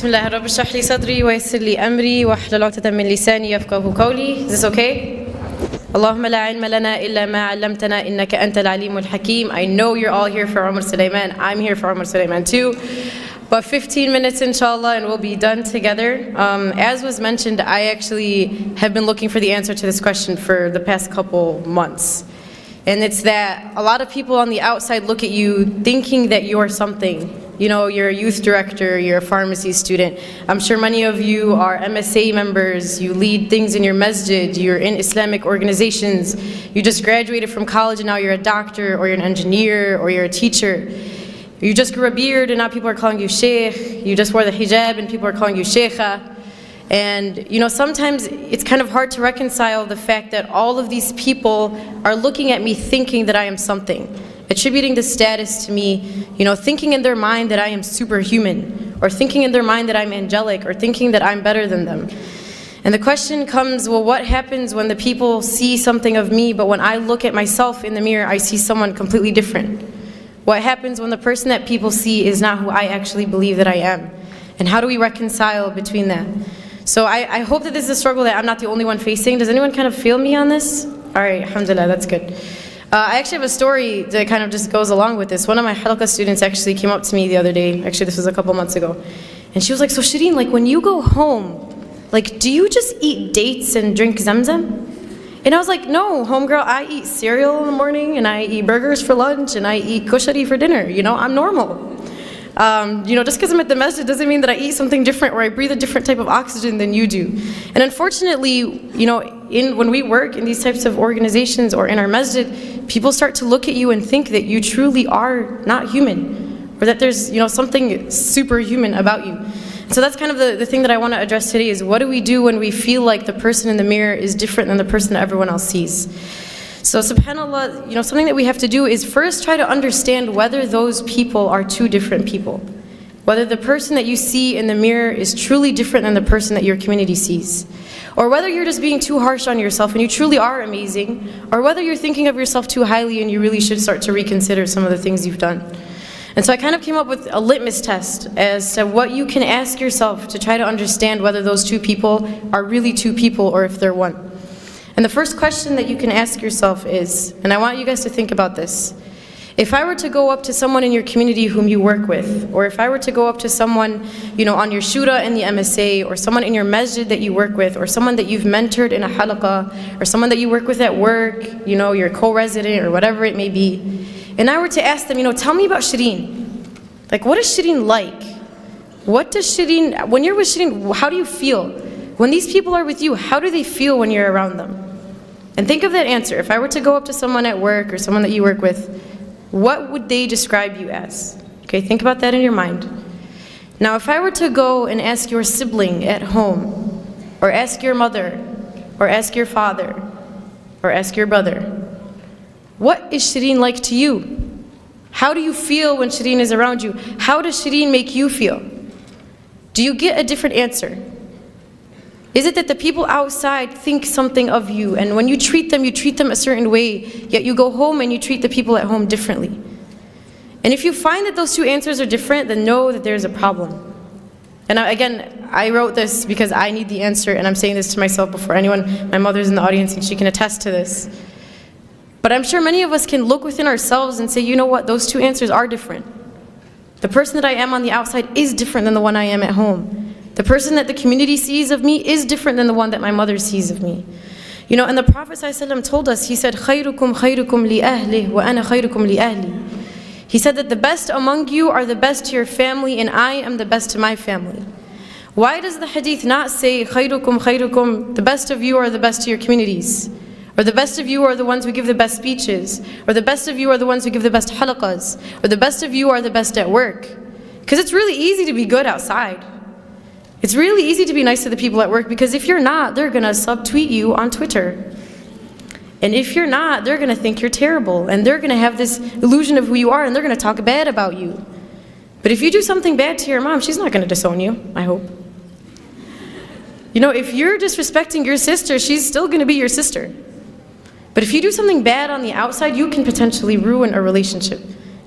Bismillah, Rabbi shrah li sadri wa yassir li amri wa hlul 'uqdatan min lisani yafqahu qawli. Is this okay? Allahumma la ilma lana illa ma 'allamtana innaka antal alimul hakim. I know you're all here for Umar Sulaiman. I'm here for Umar Sulaiman too. But 15 minutes inshallah and we'll be done together. As was mentioned, I actually have been looking for the answer to this question for the past couple months. And it's that a lot of people on the outside look at you thinking that you're something. You know, you're a youth director, you're a pharmacy student. I'm sure many of you are MSA members, you lead things in your masjid, you're in Islamic organizations, you just graduated from college and now you're a doctor, or you're an engineer, or you're a teacher. You just grew a beard and now people are calling you sheikh. You just wore the hijab and people are calling you sheikha. And you know, sometimes it's kind of hard to reconcile the fact that all of these people are looking at me thinking that I am something, attributing the status to me, you know, thinking in their mind that I am superhuman, or thinking in their mind that I'm angelic, or thinking that I'm better than them. And the question comes, well, what happens when the people see something of me, but when I look at myself in the mirror, I see someone completely different? What happens when the person that people see is not who I actually believe that I am? And how do we reconcile between that? So I hope that this is a struggle that I'm not the only one facing. Does anyone kind of feel me on this? All right, alhamdulillah, that's good. I actually have a story that kind of just goes along with this. One of my halqa students actually came up to me the other day. Actually, this was a couple months ago. And she was like, so Shereen, like when you go home, like do you just eat dates and drink zamzam? And I was like, no, homegirl, I eat cereal in the morning and I eat burgers for lunch and I eat kushari for dinner. You know, I'm normal. You know, just because I'm at the masjid doesn't mean that I eat something different or I breathe a different type of oxygen than you do. And unfortunately, you know, when we work in these types of organizations or in our masjid, people start to look at you and think that you truly are not human, or that there's, you know, something superhuman about you. So that's kind of the thing that I want to address today is what do we do when we feel like the person in the mirror is different than the person that everyone else sees? So subhanAllah, you know, something that we have to do is first try to understand whether those people are two different people. Whether the person that you see in the mirror is truly different than the person that your community sees. Or whether you're just being too harsh on yourself and you truly are amazing, or whether you're thinking of yourself too highly and you really should start to reconsider some of the things you've done. And so I kind of came up with a litmus test as to what you can ask yourself to try to understand whether those two people are really two people or if they're one. And the first question that you can ask yourself is, and I want you guys to think about this, if I were to go up to someone in your community whom you work with, or if I were to go up to someone, you know, on your shura in the MSA, or someone in your masjid that you work with, or someone that you've mentored in a halaqah, or someone that you work with at work, you know, your co-resident or whatever it may be, and I were to ask them, you know, tell me about Shereen. Like, what is Shereen like? What does Shereen, when you're with Shereen, how do you feel? When these people are with you, how do they feel when you're around them? And think of that answer. If I were to go up to someone at work or someone that you work with, what would they describe you as? Okay, think about that in your mind. Now, if I were to go and ask your sibling at home, or ask your mother, or ask your father, or ask your brother, what is Shereen like to you? How do you feel when Shereen is around you? How does Shereen make you feel? Do you get a different answer? Is it that the people outside think something of you, and when you treat them a certain way, yet you go home and you treat the people at home differently? And if you find that those two answers are different, then know that there's a problem. And again, I wrote this because I need the answer, and I'm saying this to myself before anyone. My mother's in the audience and she can attest to this. But I'm sure many of us can look within ourselves and say, you know what, those two answers are different. The person that I am on the outside is different than the one I am at home. The person that the community sees of me is different than the one that my mother sees of me. You know, and the Prophet ﷺ told us, he said, خَيْرُكُمْ خَيْرُكُمْ لِأَهْلِهِ وَأَنَا خَيْرُكُمْ لِأَهْلِي. He said that the best among you are the best to your family, and I am the best to my family. Why does the hadith not say, خَيْرُكُمْ خَيْرُكُمْ, the best of you are the best to your communities? Or the best of you are the ones who give the best speeches? Or the best of you are the ones who give the best halaqas? Or the best of you are the best at work? Because it's really easy to be good outside. It's really easy to be nice to the people at work, because if you're not, they're going to subtweet you on Twitter. And if you're not, they're going to think you're terrible, and they're going to have this illusion of who you are, and they're going to talk bad about you. But if you do something bad to your mom, she's not going to disown you, I hope. You know, if you're disrespecting your sister, she's still going to be your sister. But if you do something bad on the outside, you can potentially ruin a relationship.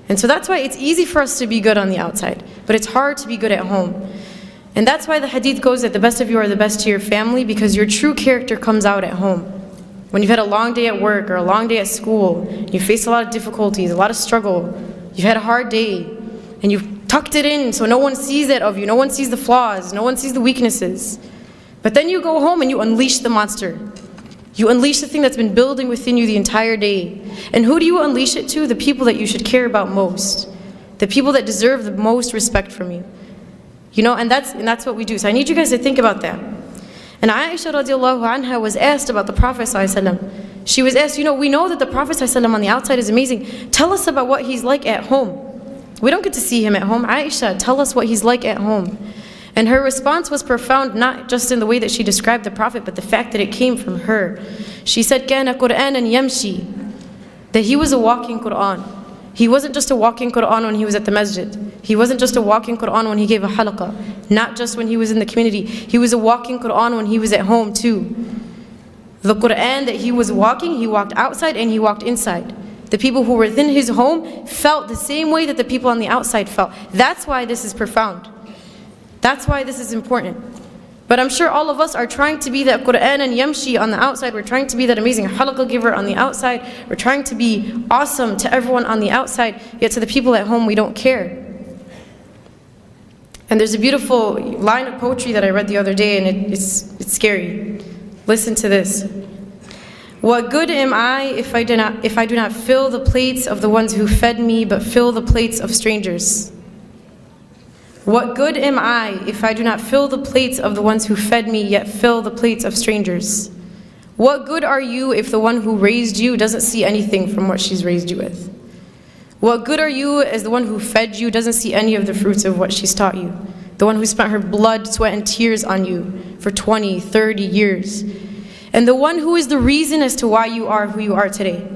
And so that's why it's easy for us to be good on the outside, but it's hard to be good at home. And that's why the hadith goes that the best of you are the best to your family, because your true character comes out at home. When you've had a long day at work or a long day at school, you face a lot of difficulties, a lot of struggle, you've had a hard day, and you've tucked it in so no one sees it of you, no one sees the flaws, no one sees the weaknesses. But then you go home and you unleash the monster. You unleash the thing that's been building within you the entire day. And who do you unleash it to? The people that you should care about most. The people that deserve the most respect from you. You know, and that's what we do. So I need you guys to think about that. And Aisha radiallahu anha was asked about the Prophet ﷺ. She was asked, you know, we know that the Prophet ﷺ on the outside is amazing. Tell us about what he's like at home. We don't get to see him at home. Aisha, tell us what he's like at home. And her response was profound, not just in the way that she described the Prophet, but the fact that it came from her. She said, كَانَ قُرْآنًا يَمْشِي, that he was a walking Qur'an. He wasn't just a walking Qur'an when he was at the masjid. He wasn't just a walking Qur'an when he gave a halaqah. Not just when he was in the community. He was a walking Qur'an when he was at home too. The Qur'an that he was walking, he walked outside and he walked inside. The people who were within his home felt the same way that the people on the outside felt. That's why this is profound. That's why this is important. But I'm sure all of us are trying to be that Qur'an and Yamshi on the outside. We're trying to be that amazing halaqah giver on the outside. We're trying to be awesome to everyone on the outside, yet to the people at home we don't care. And there's a beautiful line of poetry that I read the other day, and it's scary. Listen to this. What good am I if I do not fill the plates of the ones who fed me, but fill the plates of strangers? What good am I if I do not fill the plates of the ones who fed me, yet fill the plates of strangers? What good are you if the one who raised you doesn't see anything from what she's raised you with? What good are you as the one who fed you doesn't see any of the fruits of what she's taught you? The one who spent her blood, sweat, and tears on you for 20, 30 years. And the one who is the reason as to why you are who you are today.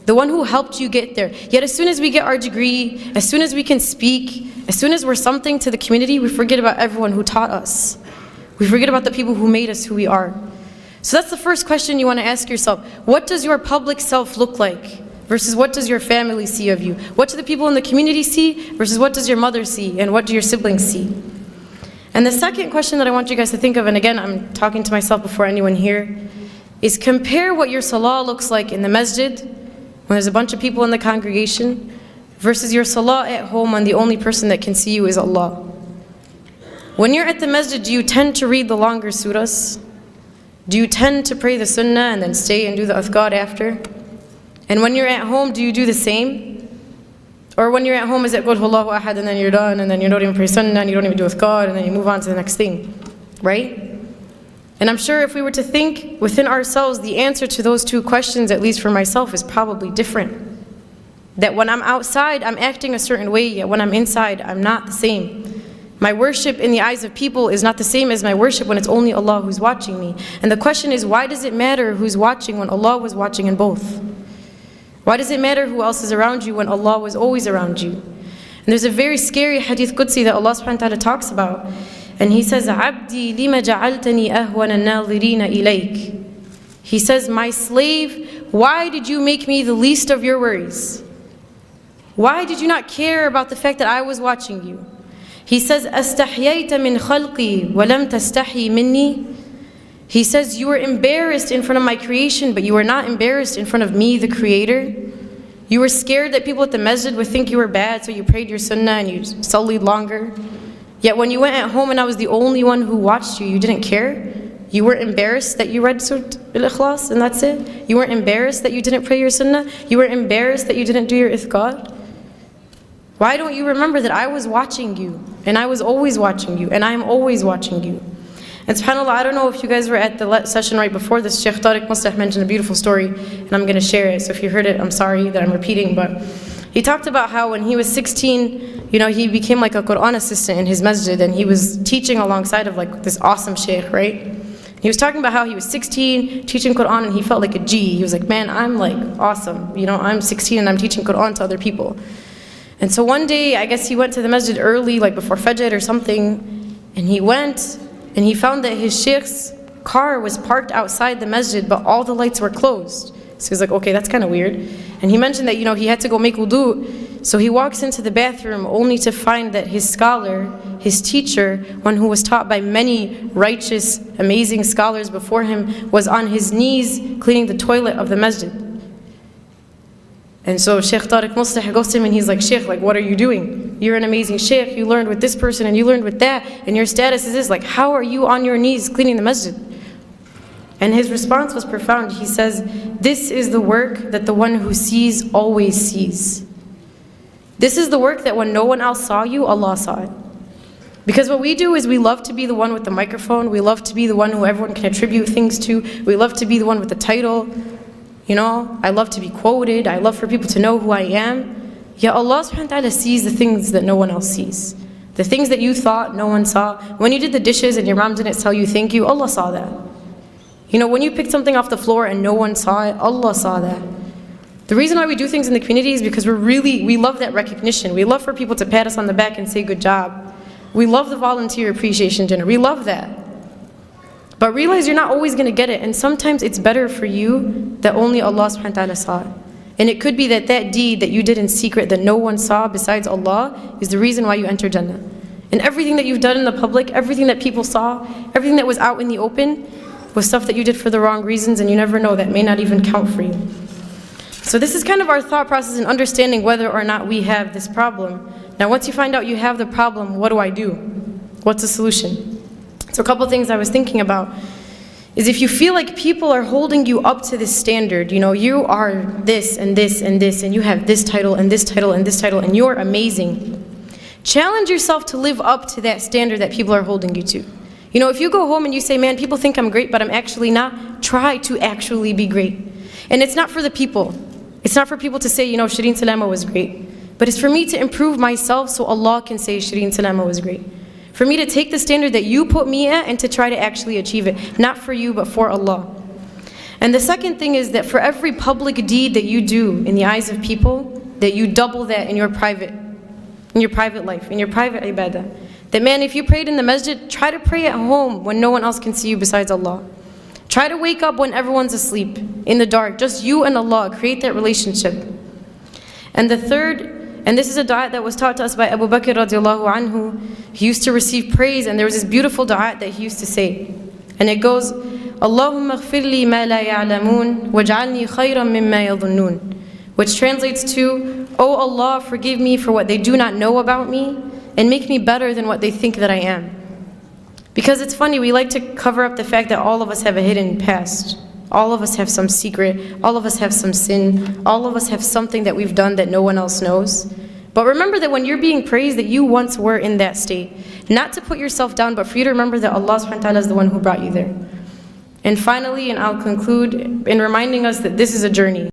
The one who helped you get there. Yet as soon as we get our degree, as soon as we can speak, as soon as we're something to the community, we forget about everyone who taught us. We forget about the people who made us who we are. So that's the first question you want to ask yourself. What does your public self look like? Versus what does your family see of you? What do the people in the community see? Versus what does your mother see? And what do your siblings see? And the second question that I want you guys to think of, and again, I'm talking to myself before anyone here, is compare what your salah looks like in the masjid, when there's a bunch of people in the congregation, versus your salah at home when the only person that can see you is Allah. When you're at the masjid, do you tend to read the longer surahs? Do you tend to pray the sunnah and then stay and do the adhkar after? And when you're at home, do you do the same? Or when you're at home, is it Qul Huwallahu Ahad and then you're done, and then you don't even pray sunnah and you don't even do adhkar, and then you move on to the next thing, right? And I'm sure if we were to think within ourselves, the answer to those two questions, at least for myself, is probably different. That when I'm outside, I'm acting a certain way, yet when I'm inside, I'm not the same. My worship in the eyes of people is not the same as my worship when it's only Allah who's watching me. And the question is, why does it matter who's watching when Allah was watching in both? Why does it matter who else is around you when Allah was always around you? And there's a very scary hadith Qudsi that Allah subhanahu wa ta'ala talks about. And He says, عَبْدِي لِمَ جَعَلْتَنِي أَهْوَنَ النَّاظِرِينَ إِلَيْكَ. He says, my slave, why did you make me the least of your worries? Why did you not care about the fact that I was watching you? He says, أَسْتَحْيَيْتَ مِنْ خَلْقِي وَلَمْ تَسْتَحْيِ مِنِّي. He says, you were embarrassed in front of my creation, but you were not embarrassed in front of me, the Creator. You were scared that people at the masjid would think you were bad, so you prayed your sunnah and you sullied longer. Yet when you went at home and I was the only one who watched you, you didn't care. You weren't embarrassed that you read Surah Al-Ikhlas and that's it. You weren't embarrassed that you didn't pray your sunnah. You were embarrassed that you didn't do your ithqar. Why don't you remember that I was watching you, and I was always watching you, and I am always watching you? And subhanAllah, I don't know if you guys were at the session right before this. Sheikh Tariq must have mentioned a beautiful story, and I'm going to share it. So if you heard it, I'm sorry that I'm repeating, but he talked about how when he was 16, he became like a Quran assistant in his masjid, and he was teaching alongside of like this awesome sheikh, right? He was talking about how he was 16, teaching Quran, and he felt like a G. He was like, man, I'm like awesome. I'm 16 and I'm teaching Quran to other people. And so one day, I guess he went to the masjid early, like before Fajr or something, and he went, and he found that his sheikh's car was parked outside the masjid, but all the lights were closed. So he was like, okay, that's kind of weird. And he mentioned that, he had to go make wudu, So he walks into the bathroom only to find that his scholar, his teacher, one who was taught by many righteous, amazing scholars before him, was on his knees cleaning the toilet of the masjid. And so Sheikh Tariq Muslih goes to him and he's like, Sheikh, like, what are you doing? You're an amazing Sheikh, you learned with this person and you learned with that, and your status is this, like, how are you on your knees cleaning the masjid? And his response was profound. He says, this is the work that the one who sees always sees. This is the work that when no one else saw you, Allah saw it. Because what we do is we love to be the one with the microphone, we love to be the one who everyone can attribute things to, we love to be the one with the title. You know, I love to be quoted, I love for people to know who I am. Yet Allah subhanahu wa ta'ala sees the things that no one else sees. The things that you thought no one saw. When you did the dishes and your mom didn't tell you thank you, Allah saw that. You know, when you picked something off the floor and no one saw it, Allah saw that. The reason why we do things in the community is because we love that recognition. We love for people to pat us on the back and say good job. We love the volunteer appreciation dinner. We love that. But realize you're not always going to get it. And sometimes it's better for you that only Allah subhanahu wa ta'ala saw it. And it could be that that deed that you did in secret that no one saw besides Allah is the reason why you enter Jannah. And everything that you've done in the public, everything that people saw, everything that was out in the open, was stuff that you did for the wrong reasons, and you never know, that may not even count for you. So this is kind of our thought process in understanding whether or not we have this problem. Now once you find out you have the problem, what do I do? What's the solution? So a couple things I was thinking about is if you feel like people are holding you up to this standard, you know, you are this and this and this, and you have this title and this title and this title, and you're amazing. Challenge yourself to live up to that standard that people are holding you to. You know, if you go home and you say, man, people think I'm great, but I'm actually not, try to actually be great. And it's not for the people. It's not for people to say, you know, Shereen Salama was great. But it's for me to improve myself so Allah can say Shereen Salama was great. For me to take the standard that you put me at and to try to actually achieve it. Not for you, but for Allah. And the second thing is that for every public deed that you do in the eyes of people, that you double that in your private life, in your private ibadah. That man, if you prayed in the masjid, try to pray at home when no one else can see you besides Allah. Try to wake up when everyone's asleep, in the dark, just you and Allah, create that relationship. And the third, and this is a dua that was taught to us by Abu Bakr radiallahu anhu. He used to receive praise, and there was this beautiful dua that he used to say. And it goes, Allahumma ghfir li ma la ya'lamoon, waj'alni khayran mimma yadhunnun. Which translates to, O Allah, forgive me for what they do not know about me, and make me better than what they think that I am. Because it's funny, we like to cover up the fact that all of us have a hidden past. All of us have some secret, all of us have some sin, all of us have something that we've done that no one else knows. But remember that when you're being praised, that you once were in that state. Not to put yourself down, but for you to remember that Allah subhanahu wa ta'ala is the one who brought you there. And finally, and I'll conclude in reminding us that this is a journey.